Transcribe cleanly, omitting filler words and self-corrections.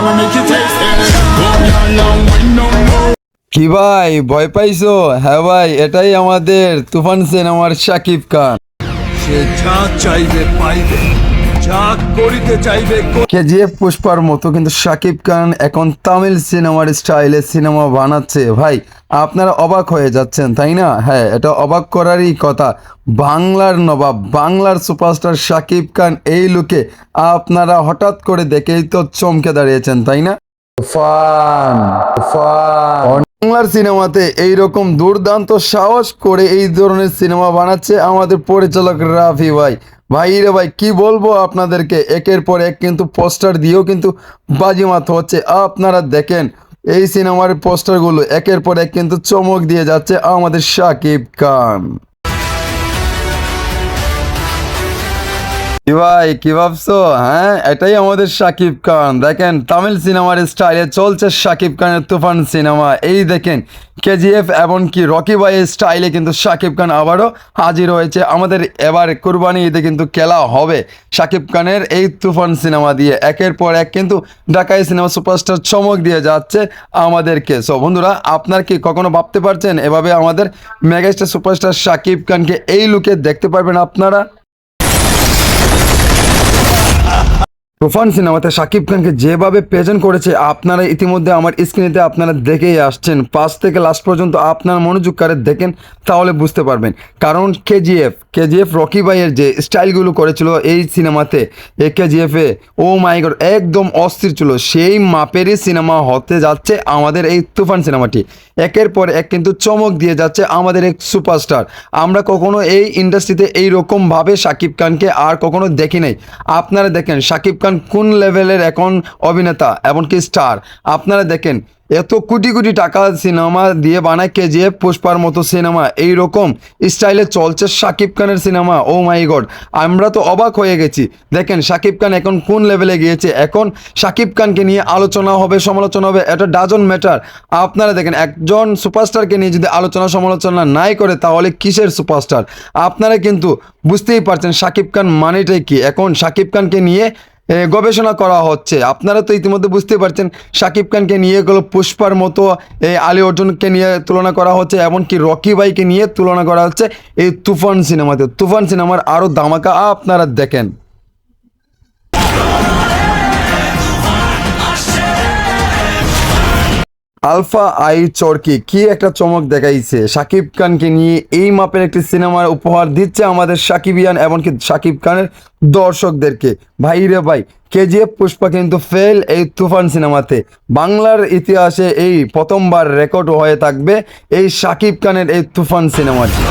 I'ma make you taste it. Come down, long wait no more. কি ভাই ভয় পাইছো? হ্যাঁ ভাই, এটাই আমাদের তুফান সিনেমার শাকিব খান। সে যা চাইবে পাইবে, যা করিতে চাইবে কেজিএফ পুষ্পার মতো কিন্তু শাকিব খান এখন তামিল সিনেমার স্টাইলে সিনেমা বানাচ্ছে। ভাই আপনারা অবাক হয়ে যাচ্ছেন তাই না? হ্যাঁ, এটা অবাক করারই কথা। বাংলার নবাব, বাংলার সুপারস্টার শাকিব খান এই লুকে আপনারা হঠাৎ করে দেখেই তো চমকে দাঁড়িয়েছেন তাই না? তুফান তুফান বাংলার সিনেমাতে এইরকম দুর্দান্ত সাহস করে এই ধরনের সিনেমা বানাচ্ছে আমাদের পরিচালক রাফি ভাই। ভাই রে ভাই, কি বলবো আপনাদেরকে, একের পর এক কিন্তু পোস্টার দিয়েও কিন্তু বাজিমাত হচ্ছে। আপনারা দেখেন এই সিনেমার পোস্টারগুলো একের পর এক কিন্তু চমক দিয়ে যাচ্ছে আমাদের শাকিব খান। কি ভাই কি ভাবছো? হ্যাঁ, এটাই আমাদের শাকিব খান। দেখেন তামিল সিনেমার স্টাইলে চলছে শাকিব খানের তুফান সিনেমা। এই দেখেন কেজিএফ এমনকি রকি ভাইয়ের স্টাইলে কিন্তু শাকিব খান আবারও হাজির হয়েছে। আমাদের এবার কুরবানি ঈদে কিন্তু খেলা হবে শাকিব খানের এই তুফান সিনেমা দিয়ে। একের পর এক কিন্তু ঢাকাই সিনেমা সুপারস্টার চমক দিয়ে যাচ্ছে আমাদেরকে। সো বন্ধুরা, আপনার কি কখনো ভাবতে পারছেন এভাবে আমাদের মেগাস্টার সুপারস্টার শাকিব খানকে এই লুকে দেখতে পারবেন আপনারা? তুফান সিনেমাতে শাকিব খানকে যেভাবে প্রেজেন্ট করেছে আপনারা ইতিমধ্যে আমার স্ক্রিনেতে আপনারা দেখেই আসছেন। ফার্স্ট থেকে লাস্ট পর্যন্ত আপনারা মনোযোগ করে দেখেন, তাহলে বুঝতে পারবেন। কারণ কেজিএফ রকি ভাইয়ের যে স্টাইলগুলো করেছিল এই সিনেমাতে, কেজিএফে ও মাই গড একদম অস্থির ছিল। সেই মাপেরই সিনেমা হতে যাচ্ছে আমাদের এই তুফান সিনেমাটি। একের পর এক কিন্তু চমক দিয়ে যাচ্ছে আমাদের এক সুপারস্টার। আমরা কখনো এই ইন্ডাস্ট্রিতে এইরকমভাবে শাকিব খানকে আর কখনো দেখি নাই। আপনারা দেখেন শাকিব খান কোন লেভেলের এখন অভিনেতা এমনকি স্টার। আপনারা দেখেন এত কোটি কোটি টাকা সিনেমা দিয়ে বানায় কেজিএফ পুষ্পার মতো সিনেমা, এইরকম স্টাইলে চলছে শাকিব খানের সিনেমা। ও মাই গড, আমরা তো অবাক হয়ে গেছি। দেখেন শাকিব খান এখন কোন লেভেলে গিয়েছে। এখন শাকিব খানকে নিয়ে আলোচনা হবে, সমালোচনা হবে, এটা ডাজন্ট ম্যাটার। আপনারা দেখেন একজন সুপারস্টারকে নিয়ে যদি আলোচনা সমালোচনা নাই করে তাহলে কিসের সুপারস্টার? আপনারা কিন্তু বুঝতেই পারছেন শাকিব খান মানেটাই কি। এখন শাকিব খানকে নিয়ে গবেষণা করা হচ্ছে। আপনারা তো ইতিমধ্যে বুঝতে পারছেন শাকিব খানকে নিয়ে গেল পুষ্পার মতো আলী অর্জুনকে নিয়ে তুলনা করা হচ্ছে, এমনকি রকি ভাইকে নিয়ে তুলনা করা হচ্ছে এই তুফান সিনেমাতে। তুফান সিনেমার আরও ধামাকা আপনারা দেখেন। আলফা আই চরকি কি একটা চমক দেখাইছে। শাকিব খানকে নিয়ে এই মাপের একটি সিনেমার উপহার দিচ্ছে আমাদের শাকিবিয়ান এমনকি শাকিব খানের দর্শকদেরকে। ভাই রে ভাই, কেজিএফ পুষ্পা কিন্তু ফেল এই তুফান সিনেমাতে। বাংলার ইতিহাসে এই প্রথমবার রেকর্ড হয়ে থাকবে এই শাকিব খানের এই তুফান সিনেমাটি।